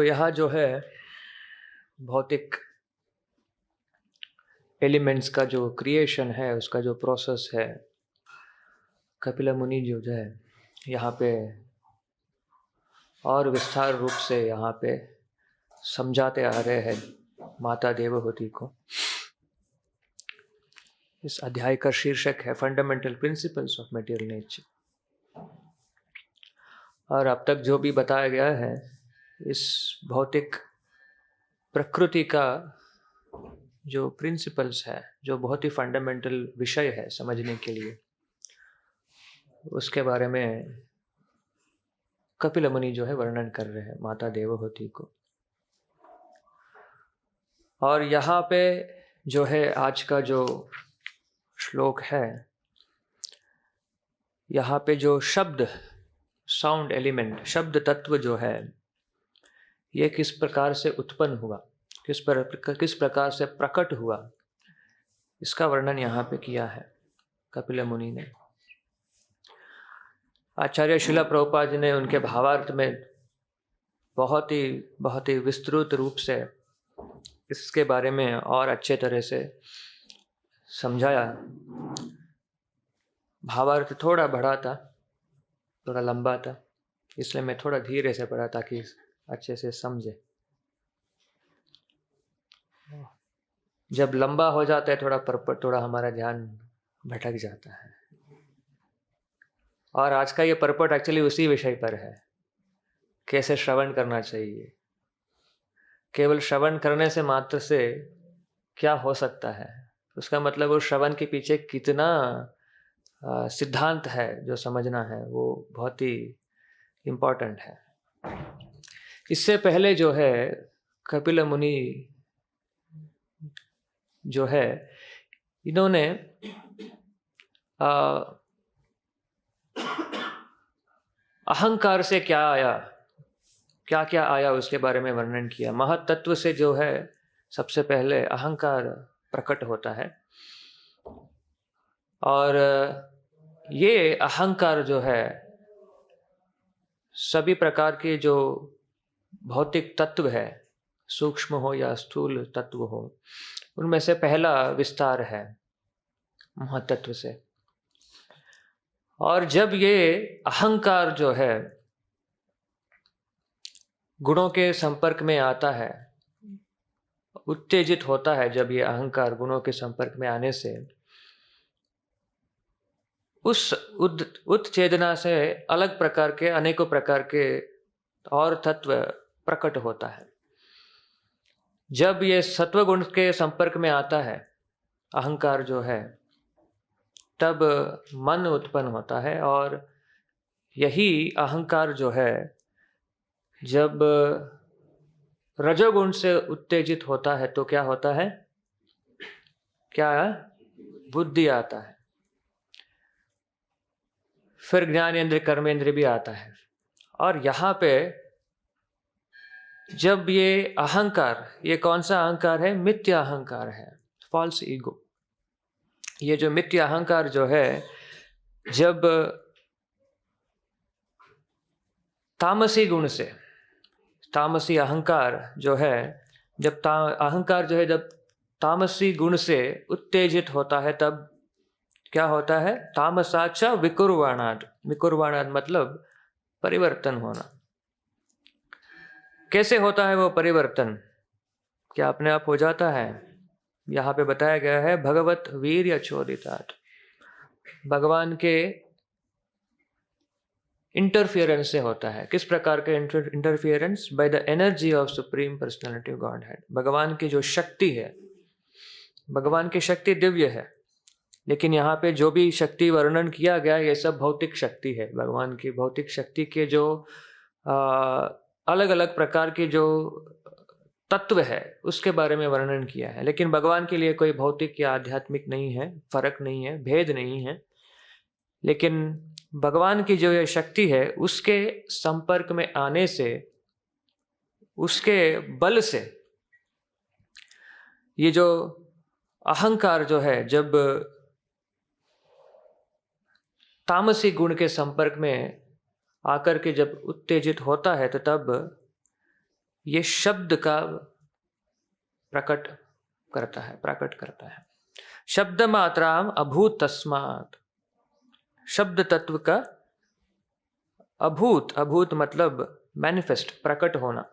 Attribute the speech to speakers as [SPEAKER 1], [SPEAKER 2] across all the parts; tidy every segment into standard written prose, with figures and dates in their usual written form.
[SPEAKER 1] यहाँ जो है भौतिक एलिमेंट्स का जो क्रिएशन है, उसका जो प्रोसेस है, कपिल मुनि जो है यहाँ पे और विस्तार रूप से यहाँ पे समझाते आ रहे हैं माता देवहूति को। इस अध्याय का शीर्षक है fundamental principles of material nature. और अब तक जो भी बताया गया है, इस भौतिक प्रकृति का जो प्रिंसिपल्स है, जो बहुत ही फंडामेंटल विषय है समझने के लिए, उसके बारे में कपिल मुनि जो है वर्णन कर रहे हैं माता देवहूति को। और यहाँ पे जो है आज का जो श्लोक है, यहाँ पे जो शब्द साउंड एलिमेंट, शब्द तत्व जो है, ये किस प्रकार से उत्पन्न हुआ, किस प्रकार से प्रकट हुआ, इसका वर्णन यहाँ पे किया है कपिल मुनि ने। आचार्य शिला प्रभुपाद जी ने उनके भावार्थ में बहुत ही विस्तृत रूप से इसके बारे में और अच्छे तरह से समझाया। भावार्थ थोड़ा बड़ा था, थोड़ा लंबा था, इसलिए मैं थोड़ा धीरे से पढ़ा ताकि अच्छे से समझे। जब लंबा हो जाता है थोड़ा हमारा ध्यान भटक जाता है। और आज का ये परपट एक्चुअली उसी विषय पर है, कैसे श्रवण करना चाहिए। केवल श्रवण करने से मात्र से क्या हो सकता है, उसका मतलब वो श्रवण के पीछे कितना सिद्धांत है जो समझना है, वो बहुत ही इम्पोर्टेंट है। इससे पहले जो है कपिल मुनि जो है, इन्होंने अहंकार से क्या आया, क्या क्या आया, उसके बारे में वर्णन किया। महत तत्व से जो है सबसे पहले अहंकार प्रकट होता है। और ये अहंकार जो है सभी प्रकार के जो भौतिक तत्व है, सूक्ष्म हो या स्थूल तत्व हो, उनमें से पहला विस्तार है महत्त्व से। और जब ये अहंकार जो है गुणों के संपर्क में आता है, उत्तेजित होता है, जब ये अहंकार गुणों के संपर्क में आने से उस उत्चेतना से अलग प्रकार के, अनेकों प्रकार के और तत्व प्रकट होता है। जब ये सत्व गुण के संपर्क में आता है अहंकार जो है, तब मन उत्पन्न होता है। और यही अहंकार जो है जब रजोगुण से उत्तेजित होता है तो क्या होता है, क्या बुद्धि आता है, फिर ज्ञानेंद्र कर्मेंद्र भी आता है। और यहाँ पे जब ये अहंकार, ये कौन सा अहंकार है, मिथ्या अहंकार है, फॉल्स ईगो। ये जो मिथ्या अहंकार जो है, जब तामसी गुण से, तामसी अहंकार जो है, जब अहंकार जो है जब तामसी गुण से उत्तेजित होता है, तब क्या होता है, तामसाचा विकुर्वाणाद। विकुर्वाणाद मतलब परिवर्तन होना। कैसे होता है वो परिवर्तन, क्या अपने आप हो जाता है? यहाँ पे बताया गया है भगवत वीर्य चोदितात्, भगवान के इंटरफियरेंस से होता है। किस प्रकार के interference? By the energy of supreme personality of God head. भगवान की जो शक्ति है, भगवान की शक्ति दिव्य है, लेकिन यहाँ पे जो भी शक्ति वर्णन किया गया ये सब भौतिक शक्ति है। भगवान की भौतिक शक्ति के जो अलग अलग प्रकार के जो तत्व है उसके बारे में वर्णन किया है। लेकिन भगवान के लिए कोई भौतिक या आध्यात्मिक नहीं है, फर्क नहीं है, भेद नहीं है। लेकिन भगवान की जो ये शक्ति है उसके संपर्क में आने से, उसके बल से ये जो अहंकार जो है जब तामसी गुण के संपर्क में आकर के जब उत्तेजित होता है तो तब ये शब्द का प्रकट करता है। शब्द मात्राम अभूत तस्मात्, शब्द तत्व का अभूत, अभूत मतलब मैनिफेस्ट, प्रकट होना।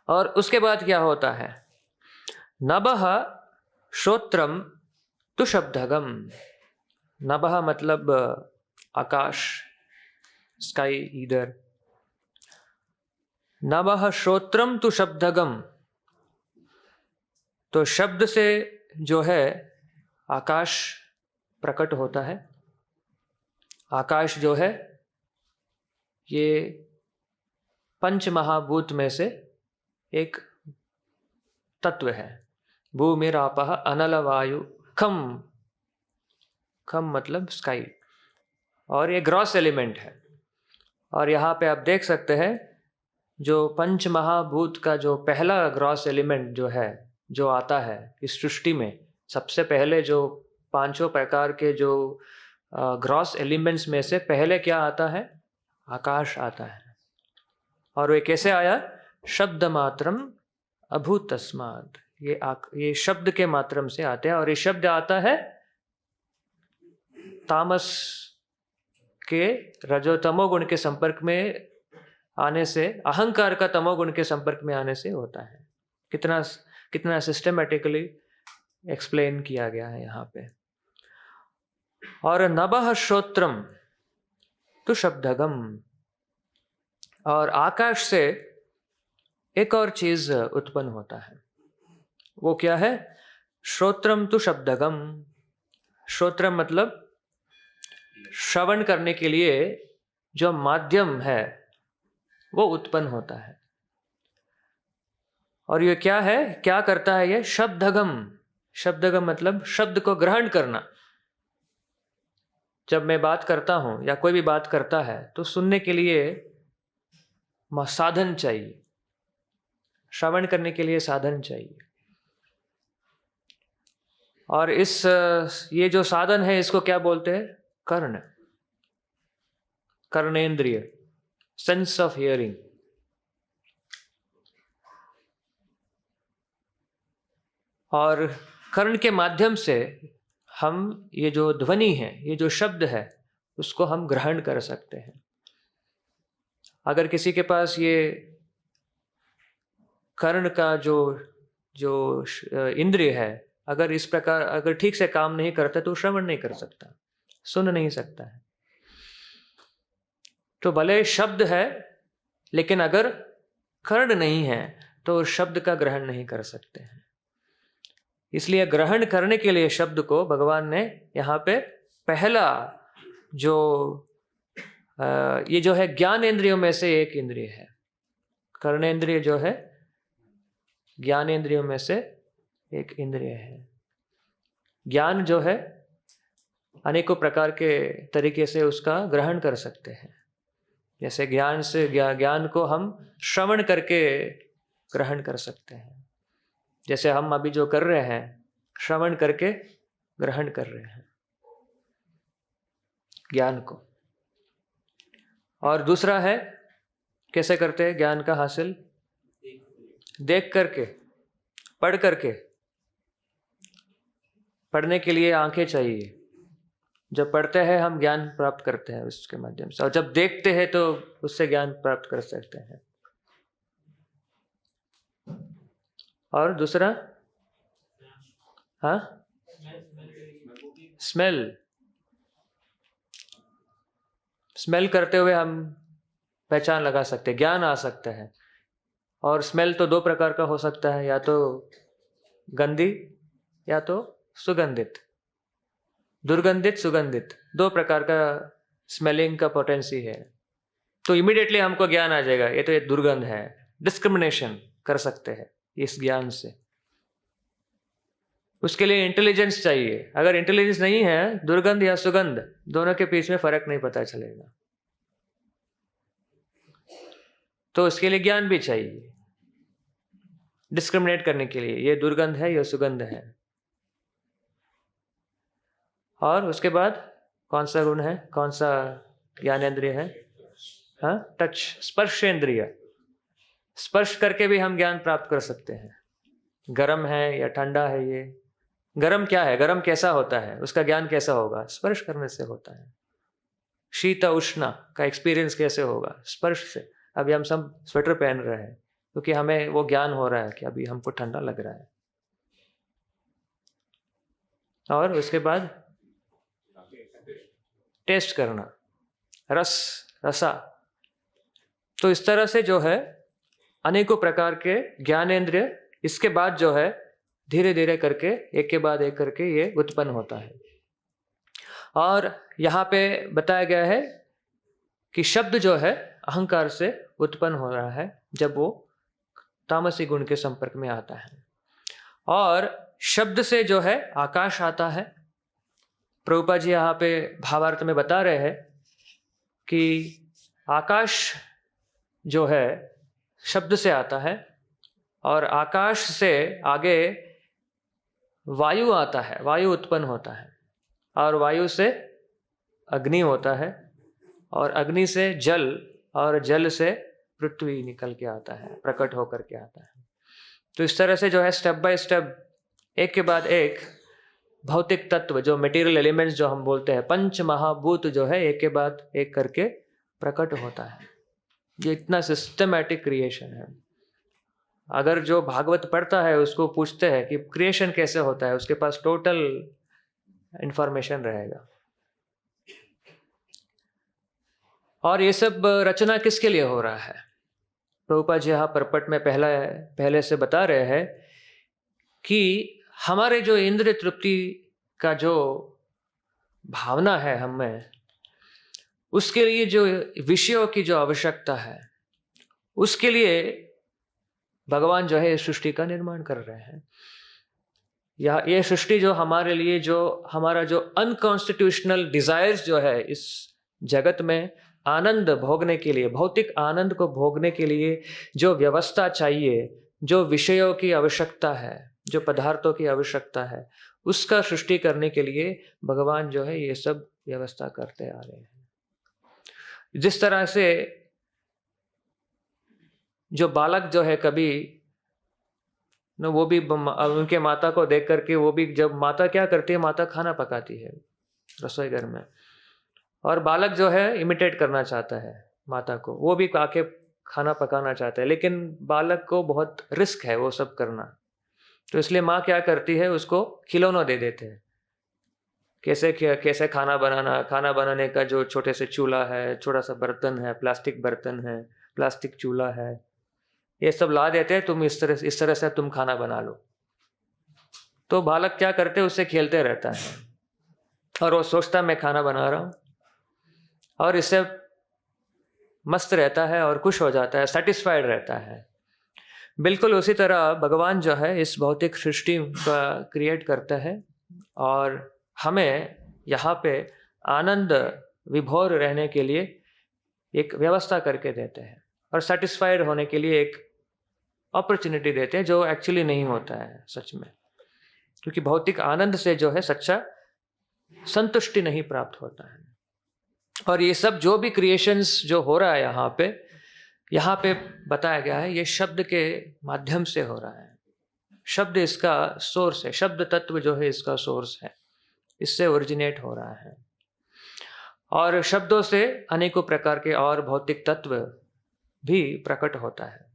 [SPEAKER 1] और उसके बाद क्या होता है? नभः श्रोत्रम तु शब्दगम। नभः मतलब आकाश, स्काई, ईदर। नभः श्रोत्रम तु शब्दगम, तो शब्द से जो है आकाश प्रकट होता है। आकाश जो है ये पंच महाभूत में से एक तत्व है। भूमिरापः अनल वायु खम, खम मतलब स्काई, और ये ग्रॉस एलिमेंट है। और यहाँ पे आप देख सकते हैं जो पंच महाभूत का जो पहला ग्रॉस एलिमेंट जो है, जो आता है इस सृष्टि में, सबसे पहले जो पांचों प्रकार के जो ग्रॉस एलिमेंट्स में से पहले क्या आता है? आकाश आता है। और वे कैसे आया? शब्द मात्रम अभूत तस्मात्, ये शब्द के मात्रम से आते हैं। और ये शब्द आता है तामस के रजोतमो गुण के संपर्क में आने से, अहंकार का तमोगुण के संपर्क में आने से होता है। कितना सिस्टमेटिकली एक्सप्लेन किया गया है यहाँ पे। और नभः श्रोत्रम तु शब्दगम, और आकाश से एक और चीज उत्पन्न होता है। वो क्या है? श्रोत्रम तु शब्दगम। श्रोत्रम मतलब श्रवण करने के लिए जो माध्यम है वो उत्पन्न होता है। और ये क्या है, क्या करता है ये? शब्दगम। शब्दगम मतलब शब्द को ग्रहण करना। जब मैं बात करता हूं या कोई भी बात करता है तो सुनने के लिए साधन चाहिए, श्रवण करने के लिए साधन चाहिए। और ये जो साधन है इसको क्या बोलते हैं? कर्ण, कर्णेंद्रिय, सेंस ऑफ हियरिंग। और कर्ण के माध्यम से हम ये जो ध्वनि है, ये जो शब्द है, उसको हम ग्रहण कर सकते हैं। अगर किसी के पास ये कर्ण का जो इंद्रिय है, अगर इस प्रकार अगर ठीक से काम नहीं करता तो श्रवण नहीं कर सकता, सुन नहीं सकता है। तो भले शब्द है लेकिन अगर कर्ण नहीं है तो शब्द का ग्रहण नहीं कर सकते हैं। इसलिए ग्रहण करने के लिए शब्द को भगवान ने यहाँ पे पहला जो ये जो है ज्ञान इंद्रियों में से एक इंद्रिय है। कर्णेंद्रिय जो है ज्ञान इंद्रियों में से एक इंद्रिय है। ज्ञान जो है अनेकों प्रकार के तरीके से उसका ग्रहण कर सकते हैं। जैसे ज्ञान को हम श्रवण करके ग्रहण कर सकते हैं। जैसे हम अभी जो कर रहे हैं, श्रवण करके ग्रहण कर रहे हैं ज्ञान को। और दूसरा है कैसे करते हैं ज्ञान का हासिल? देख करके, पढ़ करके। पढ़ने के लिए आंखें चाहिए। जब पढ़ते हैं हम ज्ञान प्राप्त करते हैं उसके माध्यम से, और जब देखते हैं तो उससे ज्ञान प्राप्त कर सकते हैं। और दूसरा, हाँ, स्मेल करते हुए हम पहचान लगा सकते हैं, ज्ञान आ सकता है। और स्मेल तो दो प्रकार का हो सकता है, या तो गंदी या तो सुगंधित, दुर्गंधित, सुगंधित, दो प्रकार का स्मेलिंग का पोटेंसी है। तो इमीडिएटली हमको ज्ञान आ जाएगा ये तो ये दुर्गंध है। डिस्क्रिमिनेशन कर सकते हैं इस ज्ञान से। उसके लिए इंटेलिजेंस चाहिए। अगर इंटेलिजेंस नहीं है, दुर्गंध या सुगंध दोनों के बीच में फर्क नहीं पता चलेगा। तो उसके लिए ज्ञान भी चाहिए डिस्क्रिमिनेट करने के लिए, ये दुर्गंध है, ये सुगंध है। और उसके बाद कौन सा गुण है, कौन सा ज्ञानेंद्रिय है? हाँ, टच, स्पर्शेंद्रिय। स्पर्श करके भी हम ज्ञान प्राप्त कर सकते हैं। गरम है या ठंडा है, ये गरम क्या है, गरम कैसा होता है, उसका ज्ञान कैसा होगा? स्पर्श करने से होता है। शीत उष्ण का एक्सपीरियंस कैसे होगा? स्पर्श से। अभी हम सब स्वेटर पहन रहे हैं क्योंकि हमें वो ज्ञान हो रहा है कि अभी हमको ठंडा लग रहा है। और उसके बाद टेस्ट करना, रस, रसा। तो इस तरह से जो है अनेकों प्रकार के ज्ञानेंद्रिय, इसके बाद जो है धीरे धीरे करके एक के बाद एक करके ये उत्पन्न होता है। और यहाँ पे बताया गया है कि शब्द जो है अहंकार से उत्पन्न हो रहा है जब वो तामसी गुण के संपर्क में आता है। और शब्द से जो है आकाश आता है। प्रभुपाद जी यहाँ पे भावार्थ में बता रहे हैं कि आकाश जो है शब्द से आता है, और आकाश से आगे वायु आता है, वायु उत्पन्न होता है, और वायु से अग्नि होता है, और अग्नि से जल, और जल से पृथ्वी निकल के आता है, प्रकट होकर के आता है। तो इस तरह से जो है स्टेप बाय स्टेप एक के बाद एक भौतिक तत्व, जो मटेरियल एलिमेंट्स जो हम बोलते हैं, पंच महाभूत जो है एक के बाद एक करके प्रकट होता है। ये इतना सिस्टमैटिक क्रिएशन है। अगर जो भागवत पढ़ता है उसको पूछते हैं कि क्रिएशन कैसे होता है, उसके पास टोटल इंफॉर्मेशन रहेगा। और ये सब रचना किसके लिए हो रहा है? प्रभुपाद जी यहाँ परपट में पहले से बता रहे हैं कि हमारे जो इंद्रिय तृप्ति का जो भावना है हमें, उसके लिए जो विषयों की जो आवश्यकता है, उसके लिए भगवान जो है इस सृष्टि का निर्माण कर रहे हैं। ये सृष्टि जो हमारे लिए, जो हमारा जो अनकॉन्स्टिट्यूशनल डिजायर्स जो है इस जगत में आनंद भोगने के लिए, भौतिक आनंद को भोगने के लिए जो व्यवस्था चाहिए, जो विषयों की आवश्यकता है, जो पदार्थों की आवश्यकता है, उसका सृष्टि करने के लिए भगवान जो है ये सब व्यवस्था करते आ रहे हैं। जिस तरह से जो बालक जो है कभी न, वो भी उनके माता को देख करके, वो भी जब माता क्या करती है, माता खाना पकाती है रसोई घर में, और बालक जो है इमिटेट करना चाहता है माता को, वो भी आके खाना पकाना चाहता है, लेकिन बालक को बहुत रिस्क है वो सब करना। तो इसलिए माँ क्या करती है, उसको खिलौना दे देते हैं, कैसे खाना बनाने का जो छोटे से चूल्हा है, छोटा सा बर्तन है, प्लास्टिक बर्तन है, प्लास्टिक चूल्हा है, ये सब ला देते हैं, तुम इस तरह से तुम खाना बना लो। तो बालक क्या करते हैं, उससे खेलते रहता है, और वो सोचता है मैं खाना बना रहा हूँ, और इससे मस्त रहता है और खुश हो जाता है, सेटिस्फाइड रहता है। बिल्कुल उसी तरह भगवान जो है इस भौतिक सृष्टि का क्रिएट करता है, और हमें यहाँ पे आनंद विभोर रहने के लिए एक व्यवस्था करके देते हैं, और सेटिस्फाइड होने के लिए एक अपॉर्चुनिटी देते हैं, जो एक्चुअली नहीं होता है सच में, क्योंकि भौतिक आनंद से जो है सच्चा संतुष्टि नहीं प्राप्त होता है। और ये सब जो भी क्रिएशंस जो हो रहा है यहाँ पे बताया गया है, ये शब्द के माध्यम से हो रहा है। शब्द इसका सोर्स है, शब्द तत्व जो है इसका सोर्स है, इससे ओरिजिनेट हो रहा है। और शब्दों से अनेकों प्रकार के और भौतिक तत्व भी प्रकट होता है।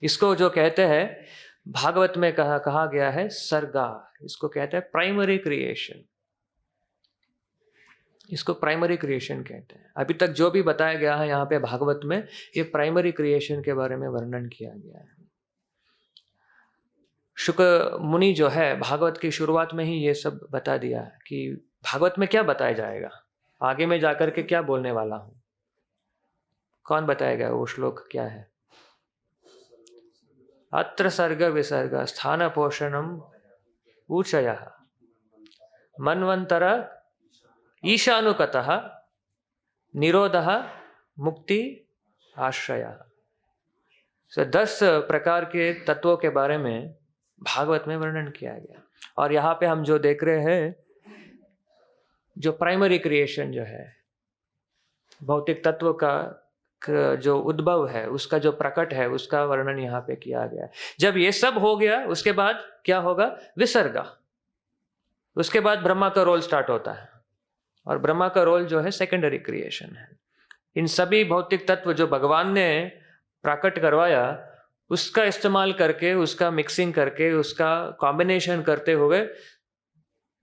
[SPEAKER 1] इसको जो कहते हैं भागवत में कहा गया है सर्गा, इसको कहते हैं प्राइमरी क्रिएशन, इसको प्राइमरी क्रिएशन कहते हैं। अभी तक जो भी बताया गया है यहाँ पे भागवत में, ये प्राइमरी क्रिएशन के बारे में वर्णन किया गया है। शुक मुनि जो है भागवत की शुरुआत में ही ये सब बता दिया है कि भागवत में क्या बताया जाएगा, आगे में जाकर के क्या बोलने वाला हूं। कौन बताएगा वो श्लोक क्या है? अत्र सर्ग विसर्ग स्थान पोषणम ऊचयः मन्वंतर ईशानुकतः निरोधः मुक्ति आश्रयः। 10 प्रकार के तत्वों के बारे में भागवत में वर्णन किया गया। और यहाँ पे हम जो देख रहे हैं, जो प्राइमरी क्रिएशन जो है, भौतिक तत्व का जो उद्भव है, उसका जो प्रकट है, उसका वर्णन यहाँ पे किया गया है। जब ये सब हो गया उसके बाद क्या होगा? विसर्गा। उसके बाद ब्रह्मा का रोल स्टार्ट होता है, और ब्रह्मा का रोल जो है सेकेंडरी क्रिएशन है। इन सभी भौतिक तत्व जो भगवान ने प्रकट करवाया, उसका इस्तेमाल करके, उसका मिक्सिंग करके, उसका कॉम्बिनेशन करते हुए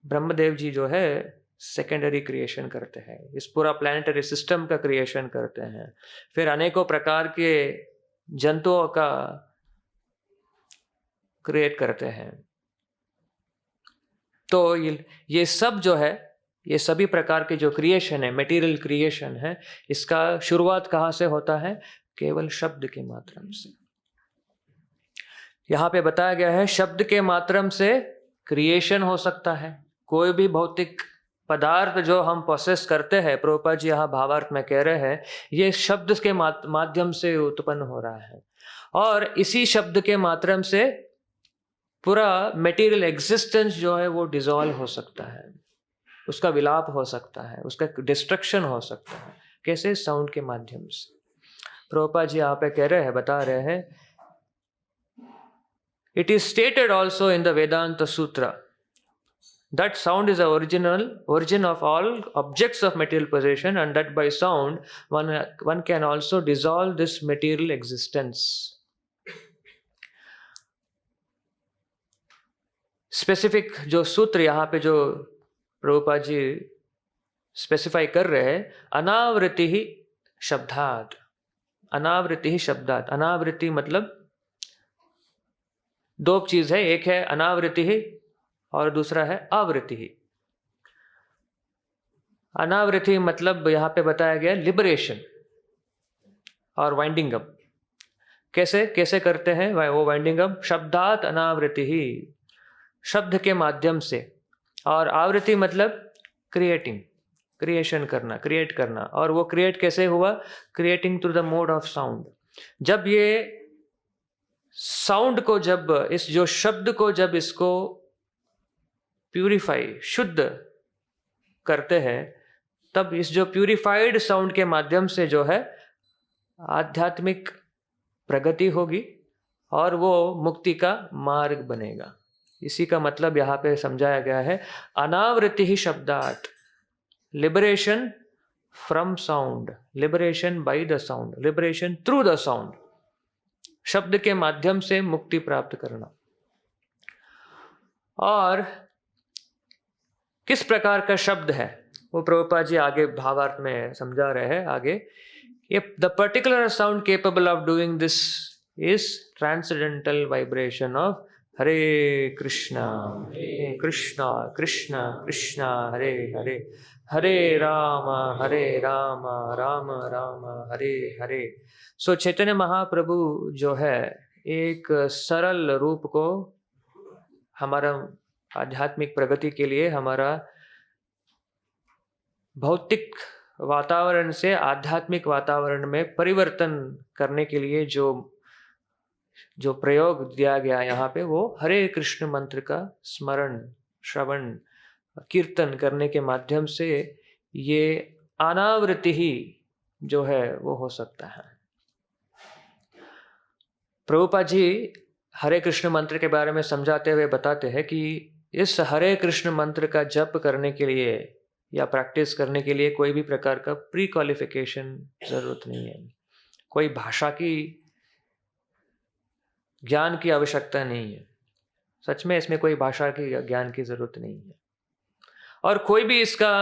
[SPEAKER 1] ब्रह्मदेव जी जो है सेकेंडरी क्रिएशन करते हैं। इस पूरा प्लैनेटरी सिस्टम का क्रिएशन करते हैं। फिर अनेकों प्रकार के जंतुओं का क्रिएट करते हैं। तो ये सब जो है, ये सभी प्रकार के जो क्रिएशन है, मटेरियल क्रिएशन है, इसका शुरुआत कहाँ से होता है? केवल शब्द के माध्यम से। यहाँ पे बताया गया है शब्द के माध्यम से क्रिएशन हो सकता है। कोई भी भौतिक पदार्थ जो हम प्रोसेस करते हैं, प्रभुपाद जी यहाँ भावार्थ में कह रहे हैं, ये शब्द के माध्यम से उत्पन्न हो रहा है। और इसी शब्द के माध्यम से पूरा मटेरियल एग्जिस्टेंस जो है वो डिसॉल्व हो सकता है, उसका विलाप हो सकता है, उसका डिस्ट्रक्शन हो सकता है। कैसे? साउंड के माध्यम से। प्रभुपाद जी यहाँ पे कह रहे हैं, बता रहे हैं, it is stated also in the Vedanta Sutra that sound is the origin of all objects of material possession, and that by sound one can also dissolve this material existence. Specific जो सूत्र यहाँ पे जो Prabhupada ji specify कर रहे हैं, अनावृत्ति ही शब्दात। अनावृत्ति ही शब्दात। अनावृत्ति मतलब दो चीज है, एक है अनावृत्ति ही और दूसरा है आवृत्ति ही। अनावृत्ति मतलब यहां पे बताया गया लिबरेशन और वाइंडिंग अप। कैसे कैसे करते हैं वो वाइंडिंग अप? शब्दात अनावृत्ति ही, शब्द के माध्यम से। और आवृत्ति मतलब क्रिएटिंग, क्रिएशन करना, क्रिएट करना। और वो क्रिएट कैसे हुआ? Creating through the mode of sound. जब ये साउंड को, जब इस जो शब्द को, जब इसको प्यूरिफाई, शुद्ध करते हैं, तब इस जो प्यूरिफाइड साउंड के माध्यम से जो है आध्यात्मिक प्रगति होगी और वो मुक्ति का मार्ग बनेगा। इसी का मतलब यहाँ पे समझाया गया है, अनावृत्ति ही शब्दात, liberation from sound, liberation by the sound, liberation through the sound. शब्द के माध्यम से मुक्ति प्राप्त करना। और किस प्रकार का शब्द है वो प्रभुपाद जी आगे भावार्थ में समझा रहे हैं। आगे, ये the particular sound capable of doing this is transcendental vibration of Hare Krishna Krishna Krishna Krishna Hare Hare, Hare Ram Ram Ram Hare Hare. So Chaitanya Mahaprabhu जो है एक सरल रूप को हमारा आध्यात्मिक प्रगति के लिए, हमारा भौतिक वातावरण से आध्यात्मिक वातावरण में परिवर्तन करने के लिए जो प्रयोग दिया गया यहाँ पे, वो हरे कृष्ण मंत्र का स्मरण, श्रवण, कीर्तन करने के माध्यम से ये अनावृत्ति ही जो है वो हो सकता है। प्रभुपाद जी हरे कृष्ण मंत्र के बारे में समझाते हुए बताते हैं कि इस हरे कृष्ण मंत्र का जप करने के लिए या प्रैक्टिस करने के लिए कोई भी प्रकार का प्री क्वालिफिकेशन जरूरत नहीं है। कोई भाषा की ज्ञान की आवश्यकता नहीं है। सच में इसमें कोई भाषा की ज्ञान की जरूरत नहीं है। और कोई भी इसका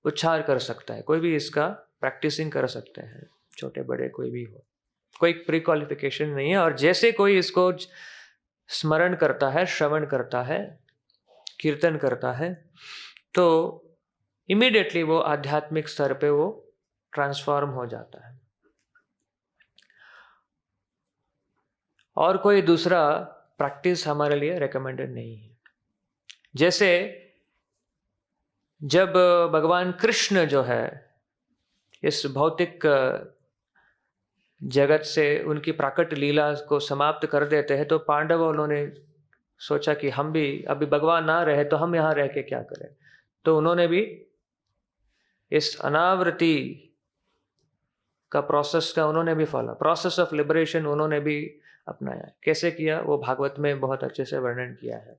[SPEAKER 1] उच्चार कर सकता है, कोई भी इसका प्रैक्टिसिंग कर सकते हैं, छोटे बड़े कोई भी हो। कोई प्री क्वालिफिकेशन नहीं है। और जैसे कोई इसको स्मरण करता है, श्रवण करता है, कीर्तन करता है, तो इमीडिएटली वो आध्यात्मिक स्तर पे वो ट्रांसफॉर्म हो जाता है। और कोई दूसरा प्रैक्टिस हमारे लिए रेकमेंडेड नहीं है। जैसे जब भगवान कृष्ण जो है इस भौतिक जगत से उनकी प्राकट लीला को समाप्त कर देते हैं, तो पांडव उन्होंने सोचा कि हम भी अभी भगवान ना रहे तो हम यहाँ रह के क्या करें। तो उन्होंने भी इस अनावृत्ति का प्रोसेस का उन्होंने भी फॉलो, प्रोसेस ऑफ लिबरेशन उन्होंने भी अपनाया। कैसे किया वो भागवत में बहुत अच्छे से वर्णन किया है।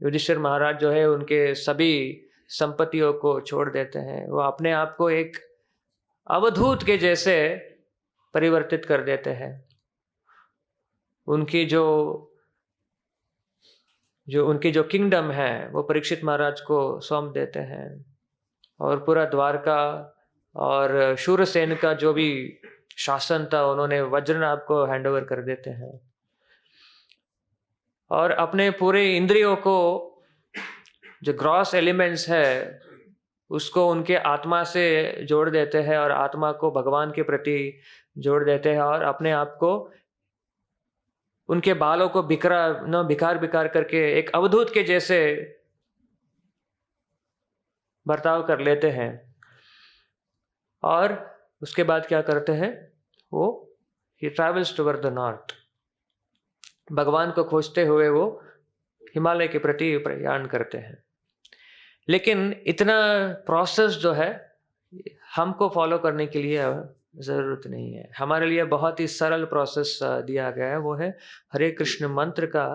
[SPEAKER 1] युधिष्ठिर महाराज जो है उनके सभी संपत्तियों को छोड़ देते हैं, वो अपने आप को एक अवधूत के जैसे परिवर्तित कर देते हैं। उनकी जो किंगडम है वो परीक्षित महाराज को सौंप देते हैं, और पूरा द्वारका और शूरसेन का जो भी शासन था उन्होंने वज्रनाभ को हैंडओवर कर देते हैं, और अपने पूरे इंद्रियों को जो ग्रॉस एलिमेंट्स है उसको उनके आत्मा से जोड़ देते हैं, और आत्मा को भगवान के प्रति जोड़ देते हैं, और अपने आप को उनके बालों को बिखार करके एक अवधूत के जैसे बर्ताव कर लेते हैं। और उसके बाद क्या करते हैं, वो ही ट्रैवल्स टुवर्ड द नॉर्थ, भगवान को खोजते हुए वो हिमालय के प्रति प्रयाण करते हैं। लेकिन इतना प्रोसेस जो है हमको फॉलो करने के लिए ज़रूरत नहीं है। हमारे लिए बहुत ही सरल प्रोसेस दिया गया है, वो है हरे कृष्ण मंत्र का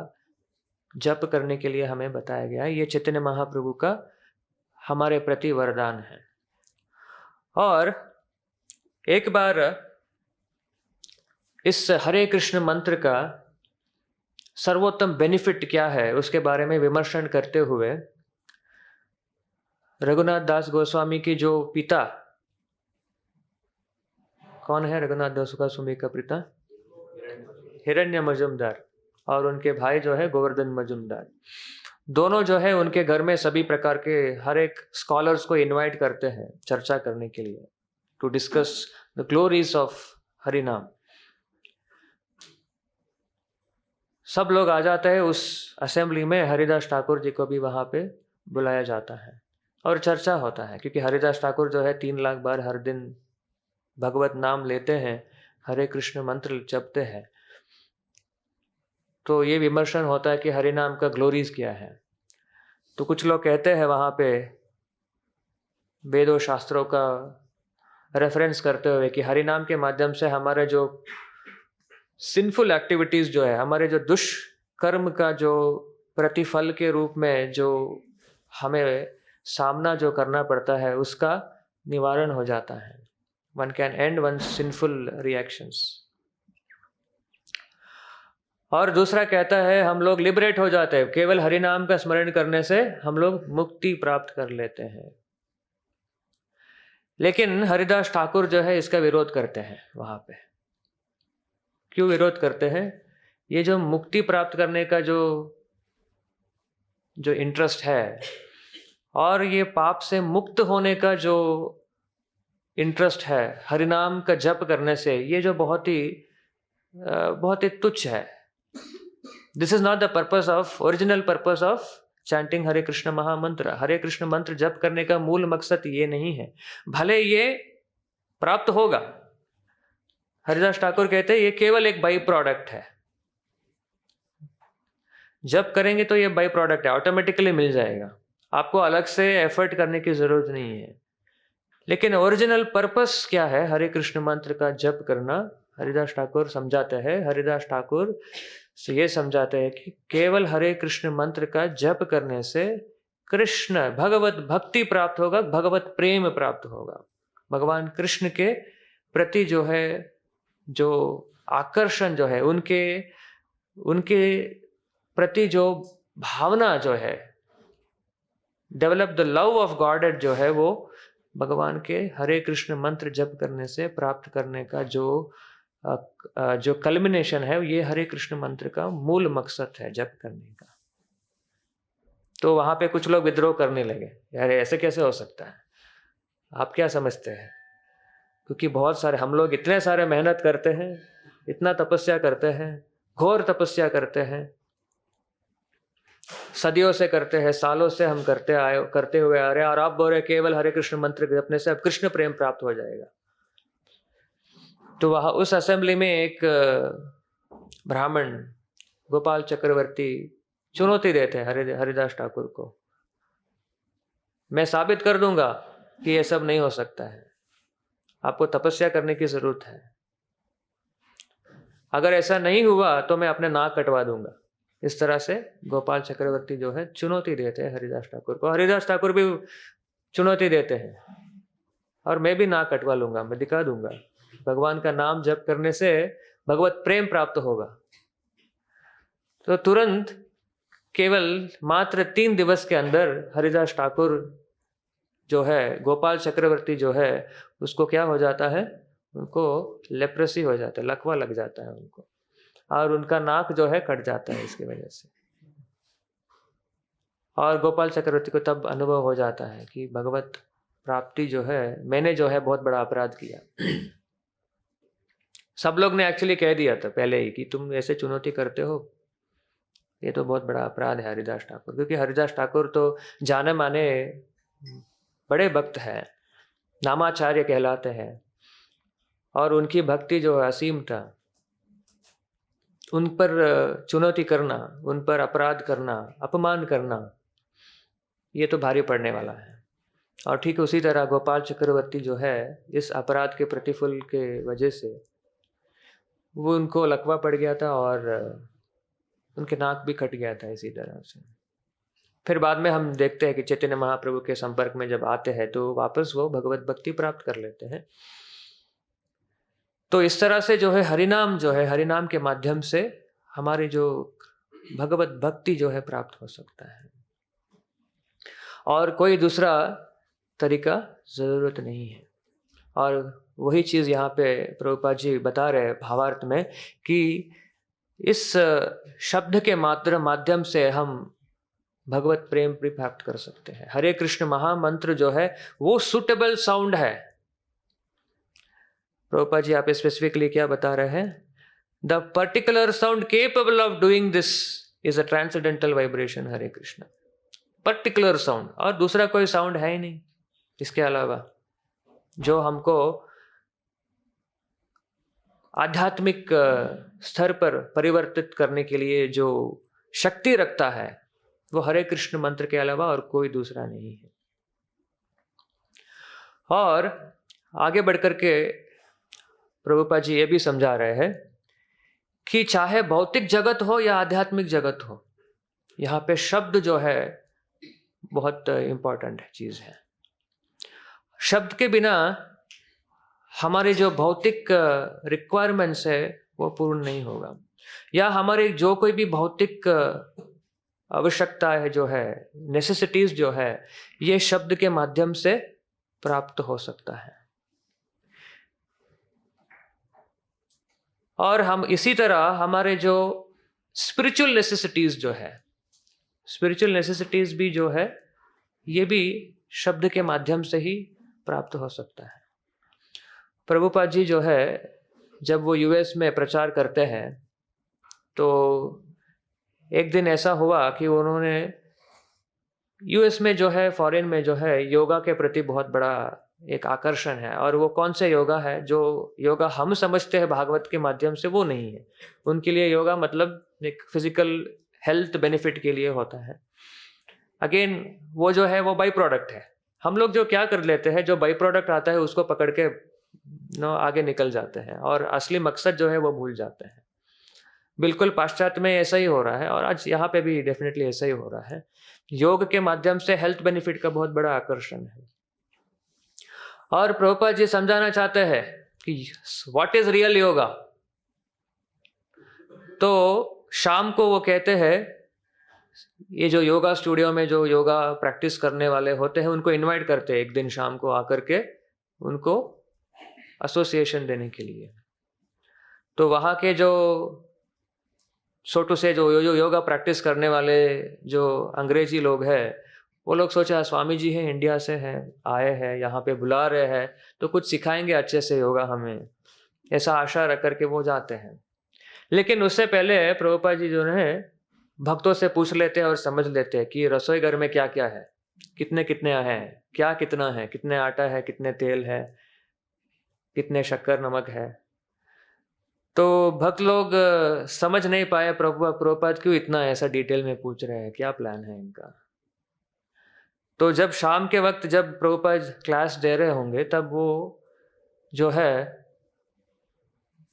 [SPEAKER 1] जप करने के लिए हमें बताया गया है। ये चैतन्य महाप्रभु का हमारे प्रति वरदान है। और एक बार इस हरे कृष्ण मंत्र का सर्वोत्तम बेनिफिट क्या है उसके बारे में विमर्शन करते हुए रघुनाथ दास गोस्वामी की जो पिता, कौन है रघुनाथ दास गोस्वामी का पिता? हिरण्य मजुमदार, और उनके भाई जो है गोवर्धन मजुमदार, दोनों जो है उनके घर में सभी प्रकार के हर एक स्कॉलर्स को इनवाइट करते हैं चर्चा करने के लिए, to discuss the glories of Harinam. सब लोग आ जाते हैं उस असेंबली में, हरिदास ठाकुर जी को भी वहाँ पे बुलाया जाता है और चर्चा होता है, क्योंकि हरिदास ठाकुर जो है 3 लाख बार हर दिन भगवत नाम लेते हैं, हरे कृष्ण मंत्र जपते हैं। तो ये विमर्शन होता है कि हरि नाम का ग्लोरीज क्या है। तो कुछ लोग कहते हैं वहाँ पे वेदों शास्त्रों का रेफरेंस करते हुए कि हरि नाम के माध्यम से हमारे जो सिंफुल एक्टिविटीज़ जो है, हमारे जो दुष्कर्म का जो प्रतिफल के रूप में जो हमें सामना जो करना पड़ता है उसका निवारण हो जाता है। One can end one's sinful reactions. और दूसरा कहता है हम लोग लिबरेट हो जाते हैं, केवल हरि नाम का स्मरण करने से हम लोग मुक्ति प्राप्त कर लेते हैं। लेकिन हरिदास ठाकुर जो है इसका विरोध करते हैं वहाँ पे। क्यों विरोध करते हैं? ये जो मुक्ति प्राप्त करने का जो इंटरेस्ट है और ये पाप से मुक्त होने का जो इंटरेस्ट है हरिनाम का जप करने से, ये जो बहुत ही तुच्छ है। This is not the purpose of, original purpose of chanting Hare Krishna mahamantra. Hare Krishna मंत्र जप करने का मूल मकसद ये नहीं है। भले ये प्राप्त होगा, हरिदास ठाकुर कहते हैं ये केवल एक बाई प्रोडक्ट है। जप करेंगे तो ये बाई प्रोडक्ट है, ऑटोमेटिकली मिल जाएगा, आपको अलग से एफर्ट करने की जरूरत नहीं है। लेकिन ओरिजिनल पर्पस क्या है हरे कृष्ण मंत्र का जप करना? हरिदास ठाकुर समझाते हैं। हरिदास ठाकुर से ये समझाते हैं कि केवल हरे कृष्ण मंत्र का जप करने से कृष्ण भगवत भक्ति प्राप्त होगा, भगवत प्रेम प्राप्त होगा। भगवान कृष्ण के प्रति जो है जो आकर्षण जो है, उनके प्रति जो भावना जो है, develop the love of God जो है, वो भगवान के हरे कृष्ण मंत्र जप करने से प्राप्त करने का जो जो कल्मिनेशन है ये हरे कृष्ण मंत्र का मूल मकसद है जप करने का। तो वहां पे कुछ लोग विद्रोह करने लगे, यार ऐसे कैसे हो सकता है, आप क्या समझते हैं? क्योंकि बहुत सारे हम लोग इतने सारे मेहनत करते हैं, इतना तपस्या करते हैं, घोर तपस्या करते हैं, सदियों से करते हैं, सालों से हम करते हुए आ रहे हैं, और आप बोल रहे केवल हरे कृष्ण मंत्र जपने से अब कृष्ण प्रेम प्राप्त हो जाएगा। तो वहाँ उस असेंबली में एक ब्राह्मण गोपाल चक्रवर्ती चुनौती देते हैं हरिदास ठाकुर को, मैं साबित कर दूंगा कि ये सब नहीं हो सकता है, आपको तपस्या करने की जरूरत है, अगर ऐसा नहीं हुआ तो मैं अपने नाक कटवा दूंगा। इस तरह से गोपाल चक्रवर्ती जो है चुनौती देते हैं हरिदास ठाकुर को। हरिदास ठाकुर भी चुनौती देते हैं, और मैं भी नाक कटवा लूंगा, मैं दिखा दूंगा भगवान का नाम जप करने से भगवत प्रेम प्राप्त होगा। तो तुरंत केवल मात्र 3 दिवस के अंदर हरिदास ठाकुर जो है, गोपाल चक्रवर्ती जो है, उसको क्या हो जाता है, उनको लेप्रेसी हो जाता है, लकवा लग जाता है उनको, और उनका नाक जो है कट जाता है इसकी वजह से। और गोपाल चक्रवर्ती को तब अनुभव हो जाता है कि भगवत प्राप्ति जो है, मैंने जो है बहुत बड़ा अपराध किया। सब लोग ने एक्चुअली कह दिया था पहले ही कि तुम ऐसे चुनौती करते हो, ये तो बहुत बड़ा अपराध है हरिदास ठाकुर, क्योंकि हरिदास ठाकुर तो जाने माने बड़े भक्त हैं, नामाचार्य कहलाते हैं, और उनकी भक्ति जो है असीम था। उन पर चुनौती करना, उन पर अपराध करना, अपमान करना, ये तो भारी पड़ने वाला है। और ठीक उसी तरह गोपाल चक्रवर्ती जो है, इस अपराध के प्रतिफल के वजह से वो उनको लकवा पड़ गया था, और उनके नाक भी कट गया था इसी तरह से। फिर बाद में हम देखते हैं कि चैतन्य महाप्रभु के संपर्क में जब आते हैं तो वापस वो भगवत भक्ति प्राप्त कर लेते हैं। तो इस तरह से जो है हरिनाम जो है, हरिनाम के माध्यम से हमारी जो भगवत भक्ति जो है प्राप्त हो सकता है, और कोई दूसरा तरीका जरूरत नहीं है। और वही चीज यहाँ पे प्रभुपाद जी बता रहे भावार्थ में कि इस शब्द के माध्यम से हम भगवत प्रेम भी प्राप्त कर सकते हैं। हरे कृष्ण महामंत्र जो है वो सुटेबल साउंड है। प्रभुपाद जी आप स्पेसिफिकली क्या बता रहे हैं? The particular sound capable of doing this is a transcendental vibration Hare Krishna. Particular sound, और दूसरा कोई साउंड है ही नहीं इसके अलावा, जो हमको आध्यात्मिक स्तर पर परिवर्तित करने के लिए जो शक्ति रखता है, वो हरे कृष्ण मंत्र के अलावा और कोई दूसरा नहीं है। और आगे बढ़कर के प्रभुपाद जी ये भी समझा रहे हैं कि चाहे भौतिक जगत हो या आध्यात्मिक जगत हो, यहाँ पे शब्द जो है बहुत इंपॉर्टेंट चीज है। शब्द के बिना हमारे जो भौतिक रिक्वायरमेंट्स है वो पूर्ण नहीं होगा, या हमारे जो कोई भी भौतिक आवश्यकता है जो है, नेसेसिटीज जो है, ये शब्द के माध्यम से प्राप्त हो सकता है। और हम इसी तरह हमारे जो स्पिरिचुअल नेसेसिटीज जो है, स्पिरिचुअल नेसेसिटीज भी जो है, ये भी शब्द के माध्यम से ही प्राप्त हो सकता है। प्रभुपाद जी जो है जब वो यूएस में प्रचार करते हैं, तो एक दिन ऐसा हुआ कि उन्होंने यूएस में जो है, फॉरेन में जो है, योगा के प्रति बहुत बड़ा एक आकर्षण है। और वो कौन से योगा है, जो योगा हम समझते हैं भागवत के माध्यम से, वो नहीं है। उनके लिए योगा मतलब एक फिजिकल हेल्थ बेनिफिट के लिए होता है। अगेन वो जो है वो बाई प्रोडक्ट है। हम लोग जो क्या कर लेते हैं, जो बाई प्रोडक्ट आता है उसको पकड़ के आगे निकल जाते हैं, और असली मकसद जो है वो भूल जाते हैं। बिल्कुल पाश्चात्य में ऐसा ही हो रहा है, और आज यहाँ पे भी डेफिनेटली ऐसा ही हो रहा है। योग के माध्यम से हेल्थ बेनिफिट का बहुत बड़ा आकर्षण है। और प्रभुपाद जी समझाना चाहते हैं कि व्हाट इज रियल योगा। तो शाम को वो कहते हैं, ये जो योगा स्टूडियो में जो योगा प्रैक्टिस करने वाले होते हैं उनको इनवाइट करते हैं एक दिन शाम को आकर के, उनको एसोसिएशन देने के लिए। तो वहाँ के जो छोटू से जो योगा प्रैक्टिस करने वाले जो अंग्रेजी लोग हैं, वो लोग सोचा स्वामी जी हैं, इंडिया से हैं, आए हैं, यहाँ पे बुला रहे हैं, तो कुछ सिखाएंगे अच्छे से योगा हमें, ऐसा आशा रख करके वो जाते हैं। लेकिन उससे पहले प्रभुपाद जी जो है भक्तों से पूछ लेते हैं और समझ लेते हैं कि रसोई घर में क्या क्या है, कितने कितने हैं, क्या कितना है, कितने आटा है, कितने तेल है, कितने शक्कर नमक है। तो भक्त लोग समझ नहीं पाए प्रभुपाद क्यों इतना ऐसा डिटेल में पूछ रहे हैं, क्या प्लान है इनका। तो जब शाम के वक्त जब प्रभुपाद क्लास दे रहे होंगे, तब वो जो है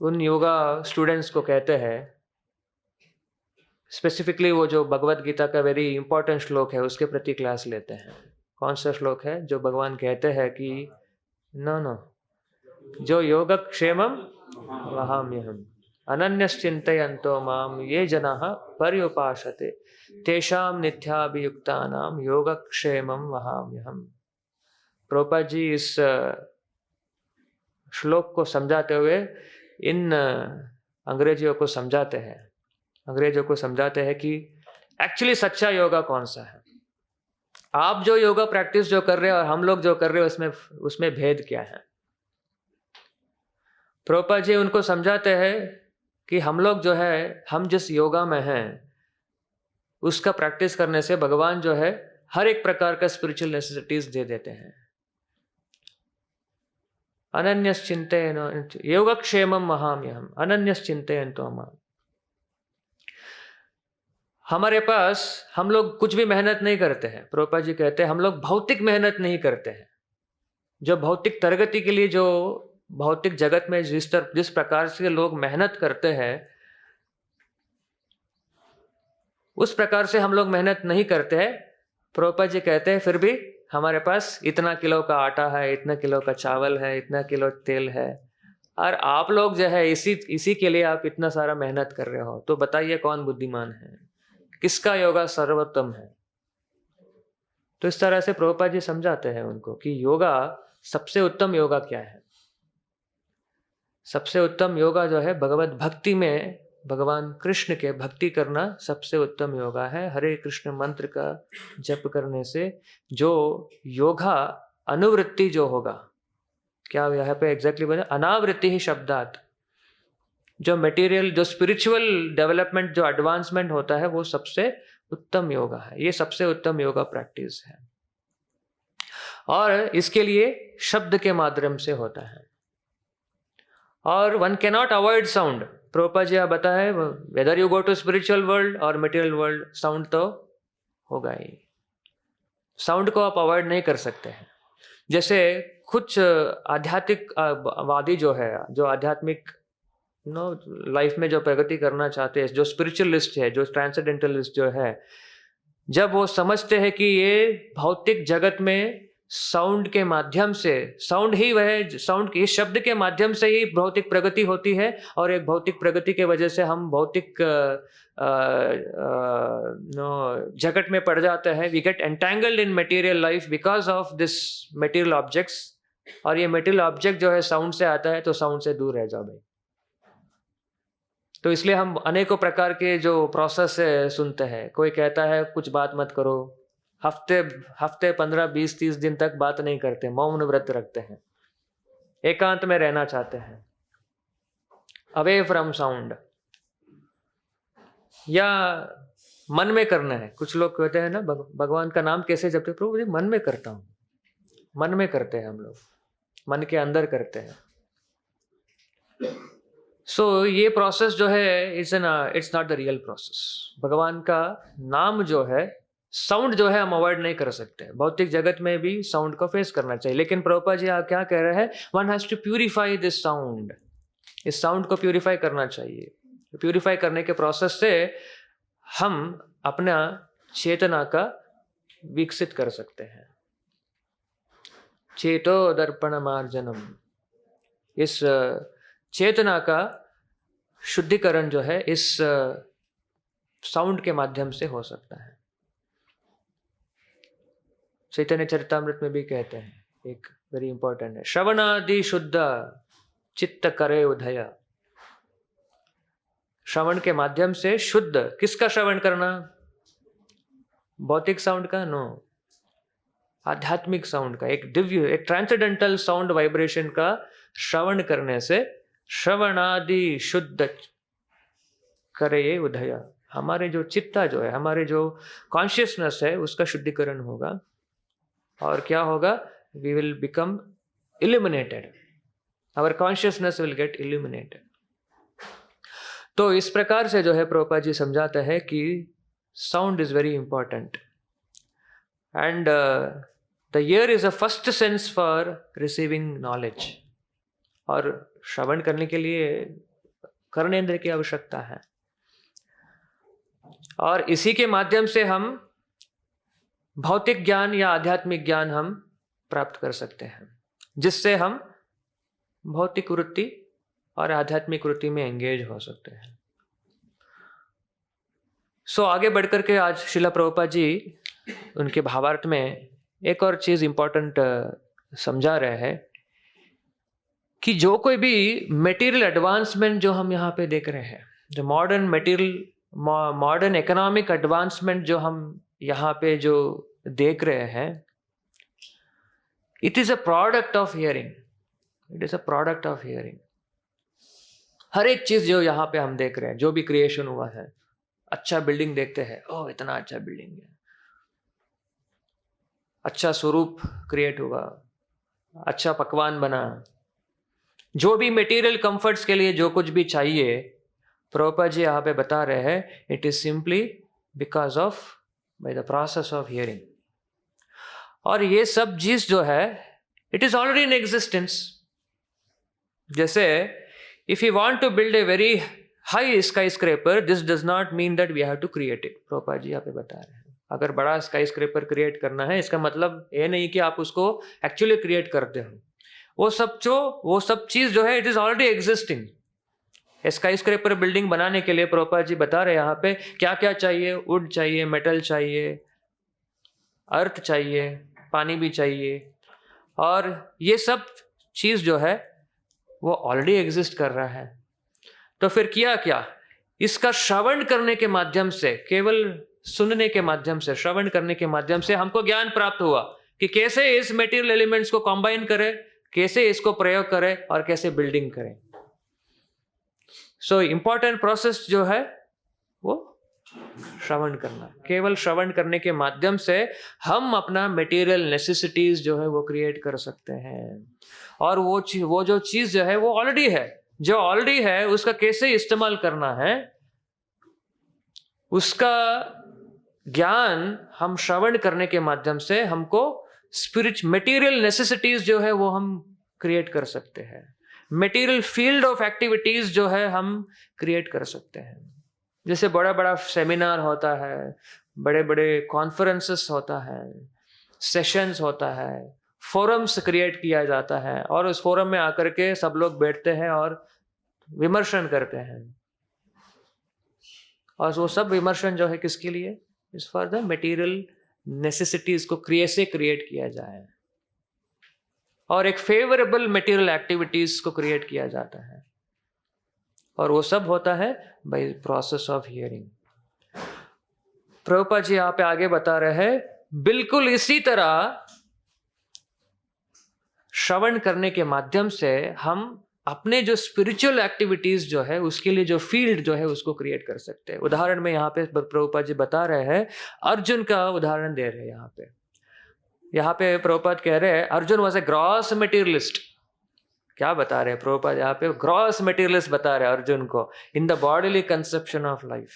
[SPEAKER 1] उन योगा स्टूडेंट्स को कहते हैं, स्पेसिफिकली वो जो भगवत गीता का वेरी इंपॉर्टेंट श्लोक है उसके प्रति क्लास लेते हैं। कौन सा श्लोक है जो भगवान कहते हैं कि नो जो योगक्षेमम वहाम्यहम् अनन्यश्चिन्तयन्तो माम ये जनाः पर्युपासते तेषां नित्याभियुक्तानां योगक्षेमम वहाम्यहम्। प्रभुपाद जी इस श्लोक को समझाते हुए इन अंग्रेजियों को समझाते हैं कि एक्चुअली सच्चा योगा कौन सा है। आप जो योगा प्रैक्टिस जो कर रहे हैं और हम लोग जो कर रहे हैं उसमें भेद क्या है। प्रभुपाद जी उनको समझाते हैं कि हम लोग जो है, हम जिस योगा में हैं उसका प्रैक्टिस करने से भगवान जो है हर एक प्रकार का स्पिरिचुअल नेसेसिटीज दे देते हैं। अनन्यश्चिंतयन् योगक्षेमम वहाम्यहम् अनन्यश्चिंतयन्तो माम्। हमारे पास हम लोग कुछ भी मेहनत नहीं करते हैं। प्रभुपाद जी कहते हैं हम लोग भौतिक मेहनत नहीं करते हैं। जो भौतिक तरगति के लिए जो भौतिक जगत में जिस प्रकार से लोग मेहनत करते हैं उस प्रकार से हम लोग मेहनत नहीं करते हैं। प्रभुपाद जी कहते हैं फिर भी हमारे पास इतना किलो का आटा है, इतना किलो का चावल है, इतना किलो तेल है, और आप लोग जो है इसी के लिए आप इतना सारा मेहनत कर रहे हो। तो बताइए कौन बुद्धिमान है, किसका योगा सर्वोत्तम है। तो इस तरह से प्रभुपाद जी समझाते हैं उनको कि योगा सबसे उत्तम योगा क्या है। सबसे उत्तम योगा जो है भगवत भक्ति में भगवान कृष्ण के भक्ति करना सबसे उत्तम योगा है। हरे कृष्ण मंत्र का जप करने से जो योगा अनुवृत्ति जो होगा, क्या यहाँ पे एग्जैक्टली बोला, अनावृत्ति ही शब्दात, जो मटेरियल जो स्पिरिचुअल डेवलपमेंट जो एडवांसमेंट होता है वो सबसे उत्तम योगा है। ये सबसे उत्तम योगा प्रैक्टिस है और इसके लिए शब्द के माध्यम से होता है। और one can not avoid sound. Prabhupada ji आप बताए whether you go to spiritual world और मटेरियल वर्ल्ड, साउंड तो होगा ही। साउंड को आप अवॉइड नहीं कर सकते हैं। जैसे कुछ आध्यात्मिक वादी जो है, जो आध्यात्मिक लाइफ में जो प्रगति करना चाहते हैं, जो स्पिरिचुअलिस्ट है, जो ट्रांसेंडेंटलिस्ट जो है, जब वो समझते हैं कि ये भौतिक जगत में साउंड के माध्यम से, साउंड ही वह साउंड के शब्द के माध्यम से ही भौतिक प्रगति होती है, और एक भौतिक प्रगति के वजह से हम भौतिक जगत में पड़ जाते हैं। We get entangled in material life because of this material objects, और ये मटेरियल ऑब्जेक्ट जो है साउंड से आता है, तो साउंड से दूर रह जाओ भाई। तो इसलिए हम अनेकों प्रकार के जो प्रोसेस सुनते हैं। कोई कहता है कुछ बात मत करो, हफ्ते 15, 20, 30 दिन तक बात नहीं करते, मौन व्रत रखते हैं, एकांत में रहना चाहते हैं, अवे फ्रॉम साउंड, या मन में करना है। कुछ लोग कहते हैं ना भगवान का नाम कैसे जपते, प्रभु जी मन में करता हूँ। मन में करते हैं हम लोग, मन के अंदर करते हैं। सो ये प्रोसेस जो है it's not the real process. भगवान का नाम जो है, साउंड जो है हम अवॉइड नहीं कर सकते। भौतिक जगत में भी साउंड को फेस करना चाहिए, लेकिन प्रभुपाद जी आप क्या कह रहे हैं, one has to purify this sound. इस साउंड को प्यूरिफाई करना चाहिए। प्यूरिफाई करने के प्रोसेस से हम अपना चेतना का विकसित कर सकते हैं। चेतो दर्पण मार्जनम, इस चेतना का शुद्धिकरण जो है इस साउंड के माध्यम से हो सकता है। चैतन्य चरितामृत में भी कहते हैं, एक वेरी इंपॉर्टेंट है, श्रवणादि शुद्ध चित्त करे उदय, श्रवण के माध्यम से शुद्ध, किसका श्रवण करना? भौतिक साउंड का? नो, आध्यात्मिक साउंड का, एक दिव्य, एक ट्रांसेंडेंटल साउंड वाइब्रेशन का श्रवण करने से श्रवणादि शुद्ध करे उदय, हमारे जो चित्ता जो है, हमारे जो कॉन्शियसनेस है, उसका शुद्धिकरण होगा। और क्या होगा? We will become illuminated, our consciousness will get illuminated. तो इस प्रकार से जो है प्रभुपाद जी समझाते हैं कि sound is very important and the year is a first sense for receiving knowledge. और श्रवण करने के लिए कर्णेंद्र की आवश्यकता है, और इसी के माध्यम से हम भौतिक ज्ञान या आध्यात्मिक ज्ञान हम प्राप्त कर सकते हैं, जिससे हम भौतिक वृत्ति और आध्यात्मिक वृत्ति में एंगेज हो सकते हैं। सो आगे बढ़कर के आज श्रीला प्रभुपाद जी उनके भावार्थ में एक और चीज इंपॉर्टेंट समझा रहे हैं कि जो कोई भी मटेरियल एडवांसमेंट जो हम यहाँ पे देख रहे हैं, जो मॉडर्न इकोनॉमिक एडवांसमेंट जो हम यहाँ पे जो देख रहे हैं, it is a product of hearing. It is a product of hearing. हर एक चीज जो यहाँ पे हम देख रहे हैं, जो भी क्रिएशन हुआ है, अच्छा बिल्डिंग देखते हैं, ओह इतना अच्छा बिल्डिंग है, अच्छा स्वरूप क्रिएट हुआ, अच्छा पकवान बना, जो भी मटेरियल कंफर्ट्स के लिए जो कुछ भी चाहिए, प्रभुपाद जी यहाँ पे बता रहे हैं, it is simply because of by the process of hearing. और ये सब चीज जो है, it is already in existence. जैसे if you want to build a very high skyscraper, this does not mean that we have to create it. Prabhupada ji यहाँ पे बता रहे हैं, अगर बड़ा स्काई स्क्रेपर क्रिएट करना है, इसका मतलब ये नहीं कि आप उसको एक्चुअली क्रिएट करते हो। वो सब चीज जो है, it is already existing. Sky scraper building बनाने के लिए प्रभुपाद जी बता रहे हैं यहाँ पे क्या क्या चाहिए। वुड चाहिए, मेटल चाहिए, अर्थ चाहिए, पानी भी चाहिए, और ये सब चीज जो है वो ऑलरेडी एग्जिस्ट कर रहा है। तो फिर किया क्या? इसका श्रवण करने के माध्यम से, केवल सुनने के माध्यम से, श्रवण करने के माध्यम से हमको ज्ञान प्राप्त हुआ कि कैसे इस मटेरियल एलिमेंट्स को कंबाइन करें, कैसे इसको प्रयोग करें और कैसे बिल्डिंग करें। सो इंपॉर्टेंट प्रोसेस जो है वो श्रवण करना। केवल श्रवण करने के माध्यम से हम अपना मटेरियल नेसेसिटीज जो है वो क्रिएट कर सकते हैं। और वो जो चीज जो है वो ऑलरेडी है, जो ऑलरेडी है उसका कैसे इस्तेमाल करना है, उसका ज्ञान हम श्रवण करने के माध्यम से हमको मटेरियल नेसेसिटीज जो है वो हम क्रिएट कर सकते हैं। मटेरियल फील्ड ऑफ एक्टिविटीज जो है हम क्रिएट कर सकते हैं। जैसे बड़ा बड़ा सेमिनार होता है, बड़े बड़े कॉन्फ्रेंसेस होता है, सेशंस होता है, फोरम्स क्रिएट किया जाता है, और उस फोरम में आकर के सब लोग बैठते हैं और विमर्शन करते हैं। और वो सब विमर्शन जो है किसके लिए? इस फॉर द मटेरियल नेसेसिटीज को कैसे क्रिएट किया जाए, और एक फेवरेबल मटेरियल एक्टिविटीज को क्रिएट किया जाता है। और वो सब होता है by process of hearing. Prabhupada ji यहाँ पे आगे बता रहे हैं, बिल्कुल इसी तरह श्रवण करने के माध्यम से हम अपने जो स्पिरिचुअल एक्टिविटीज जो है उसके लिए जो फील्ड जो है उसको क्रिएट कर सकते हैं। उदाहरण में यहाँ पे प्रभुपाद जी बता रहे हैं, अर्जुन का उदाहरण दे रहे हैं। यहाँ पे प्रभुपाद कह रहे हैं Arjun was a gross materialist. क्या बता रहे हैं प्रभुपाद यहाँ पे? ग्रॉस मटेरियलिस्ट बता रहे हैं अर्जुन को, in the bodily conception of life.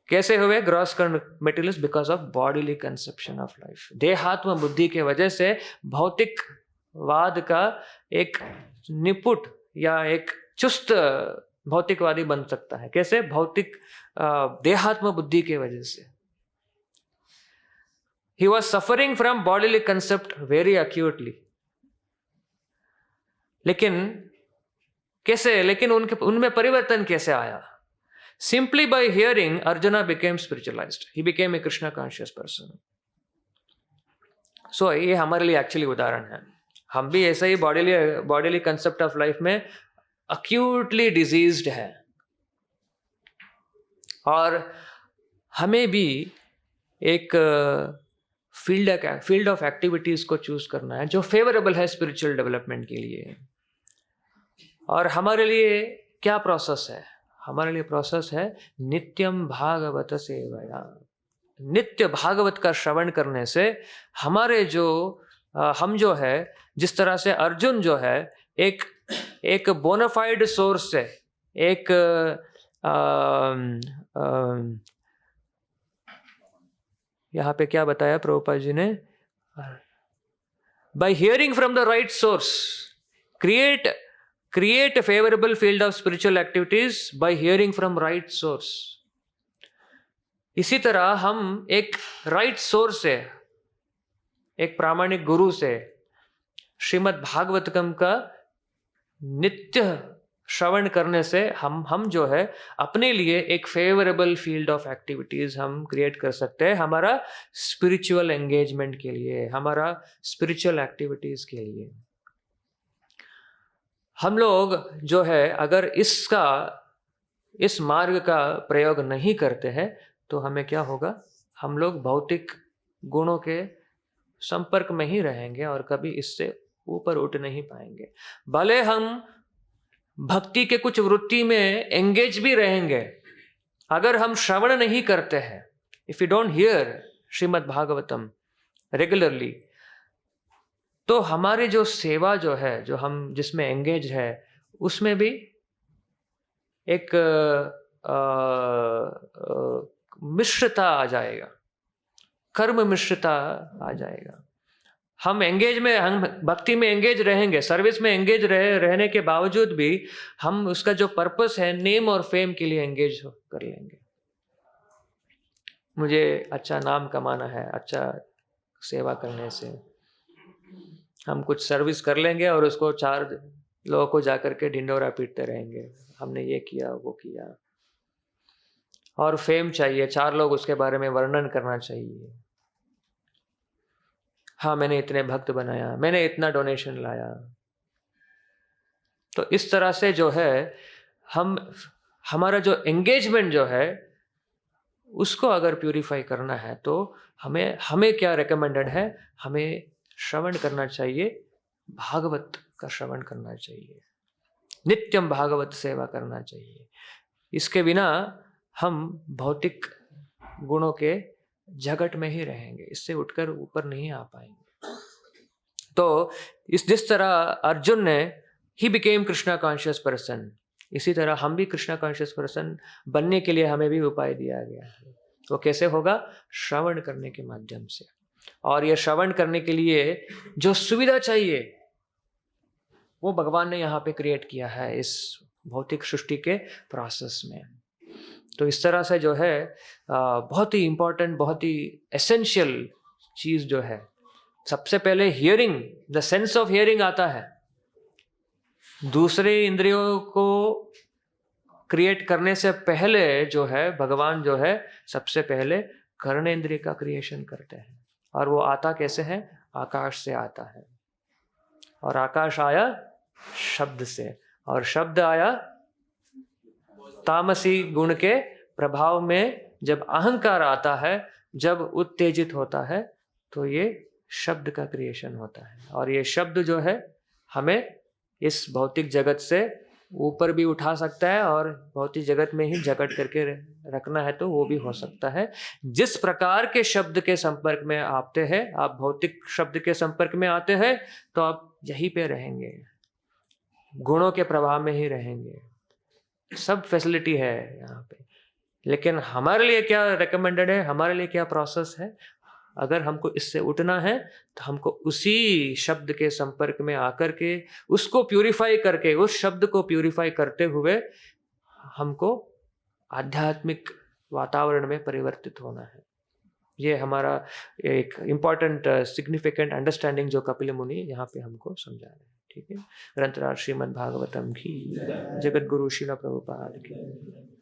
[SPEAKER 1] कैसे हुए gross materialist? Because of bodily conception of life. देहात्म बुद्धि के वजह से भौतिकवाद का एक निपुट या एक चुस्त भौतिकवादी बन सकता है। कैसे? भौतिक देहात्म बुद्धि के वजह से। He was suffering from bodily concept very acutely. लेकिन कैसे? लेकिन उनमें परिवर्तन कैसे आया? Simply by hearing, Arjuna became spiritualized. He became a Krishna conscious person. So ये हमारे लिए एक्चुअली उदाहरण है। हम भी ऐसा ही बॉडीली कंसेप्ट ऑफ लाइफ में acutely diseased है, और हमें भी एक फील्ड ऑफ एक्टिविटीज़ को चूज़ करना है जो फेवरेबल है स्पिरिचुअल डेवलपमेंट के लिए। और हमारे लिए क्या प्रोसेस है? हमारे लिए प्रोसेस है नित्यम भागवत सेवया। नित्य भागवत का श्रवण करने से हमारे हम जो है, जिस तरह से अर्जुन जो है एक बोनाफाइड सोर्स से, एक यहाँ पे क्या बताया प्रभुपाद जी ने, bye hearing from the right source create a favorable field of spiritual activities by hearing from right source। इसी तरह हम एक राइट सोर्स से, एक प्रामाणिक गुरु से श्रीमद् भागवतम का नित्य श्रवण करने से हम जो है अपने लिए एक फेवरेबल फील्ड ऑफ एक्टिविटीज हम क्रिएट कर सकते हैं हमारा स्पिरिचुअल एंगेजमेंट के लिए, हमारा स्पिरिचुअल एक्टिविटीज के लिए। हम लोग जो है अगर इस मार्ग का प्रयोग नहीं करते हैं तो हमें क्या होगा? हम लोग भौतिक गुणों के संपर्क में ही रहेंगे और कभी इससे ऊपर उठ नहीं पाएंगे। भले हम भक्ति के कुछ वृत्ति में एंगेज भी रहेंगे, अगर हम श्रवण नहीं करते हैं, if you don't hear Shrimad Bhagavatam regularly, तो हमारी जो सेवा जो है, जो हम जिसमें एंगेज है, उसमें भी एक मिश्रता आ जाएगा, कर्म मिश्रता आ जाएगा। हम भक्ति में एंगेज रहेंगे, सर्विस में एंगेज रहने के बावजूद भी हम उसका जो पर्पस है नेम और फेम के लिए एंगेज कर लेंगे। मुझे अच्छा नाम कमाना है, अच्छा सेवा करने से हम कुछ सर्विस कर लेंगे और उसको 4 लोगों को जाकर के ढिंडोरा पीटते रहेंगे, हमने ये किया वो किया। और फेम चाहिए, 4 लोग उसके बारे में वर्णन करना चाहिए, हाँ मैंने इतने भक्त बनाया, मैंने इतना डोनेशन लाया। तो इस तरह से जो है हमारा जो एंगेजमेंट जो है उसको अगर प्यूरिफाई करना है तो हमें क्या रिकमेंडेड है? हमें श्रवण करना चाहिए, भागवत का श्रवण करना चाहिए, नित्यम भागवत सेवा करना चाहिए। इसके बिना हम भौतिक गुणों के जगत में ही रहेंगे, इससे उठकर ऊपर नहीं आ पाएंगे। तो जिस तरह अर्जुन ने he became Krishna conscious person, इसी तरह हम भी कृष्णा कॉन्शियस पर्सन बनने के लिए हमें भी उपाय दिया गया है। वो कैसे होगा? श्रवण करने के माध्यम से। और ये श्रवण करने के लिए जो सुविधा चाहिए वो भगवान ने यहाँ पे क्रिएट किया है इस भौतिक सृष्टि के प्रोसेस में। तो इस तरह से जो है बहुत ही इम्पोर्टेंट, बहुत ही एसेंशियल चीज जो है, सबसे पहले hearing, the sense of hearing आता है। दूसरे इंद्रियों को क्रिएट करने से पहले जो है भगवान जो है सबसे पहले कर्णेंद्रिय का क्रिएशन करते हैं। और वो आता कैसे है? आकाश से आता है। और आकाश आया शब्द से, और शब्द आया तामसी गुण के प्रभाव में। जब अहंकार आता है, जब उत्तेजित होता है, तो ये शब्द का क्रिएशन होता है। और ये शब्द जो है हमें इस भौतिक जगत से ऊपर भी उठा सकता है और भौतिक जगत में ही जकड़ करके रखना है तो वो भी हो सकता है। जिस प्रकार के शब्द के संपर्क में आते हैं, आप भौतिक शब्द के संपर्क में आते हैं तो आप यहीं पे रहेंगे, गुणों के प्रभाव में ही रहेंगे, सब फैसिलिटी है यहाँ पे। लेकिन हमारे लिए क्या रिकमेंडेड है, हमारे लिए क्या प्रोसेस है? अगर हमको इससे उठना है तो हमको उसी शब्द के संपर्क में आकर के उसको प्यूरिफाई करके, उस शब्द को प्यूरिफाई करते हुए हमको आध्यात्मिक वातावरण में परिवर्तित होना है। ये हमारा एक इम्पॉर्टेंट सिग्निफिकेंट अंडरस्टैंडिंग जो कपिल मुनि यहाँ पे हमको समझा रहे हैं। ठीक है। ग्रंथराज श्रीमद् भागवतम की, जगत गुरु श्रील प्रभुपाद की।